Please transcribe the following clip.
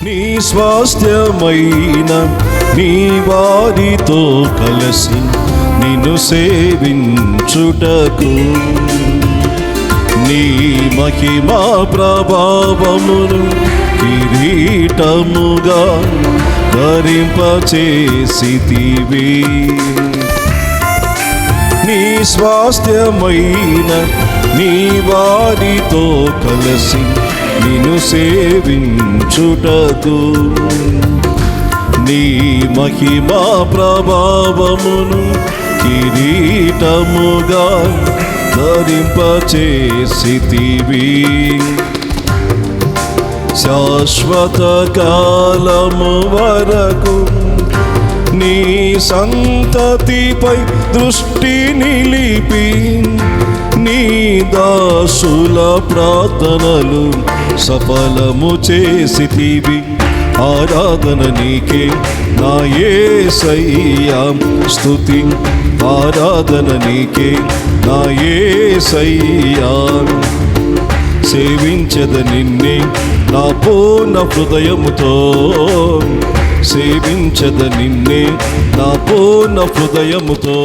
నీ స్వాస్థ్యమైన నీ వారితో కలిసి నిన్ను సేవించుటకు నీ మహిమా ప్రభావమును కిరీటముగా ధరింపచేసితివి. నీ స్వాస్థ్యమైన నీ వారితో కలిసి నిన్ను సేవించుటకు నీ మహిమా ప్రభావమును కిరీటముగా ధరింపచేసితివి. శాశ్వత కాలము వరకు నీ సంతతిపై దృష్టి నిలిపి నీ దాసుల ప్రార్థనలు సఫలము చేసితివి. ఆరాధన నీకే నా యేసయ్యా, స్తుతి ఆరాధన నీకే నా యేసయ్యా. సేవించద నిన్నే నా పూర్ణ హృదయముతో, సేవించద నిన్నే నా పూర్ణ హృదయముతో.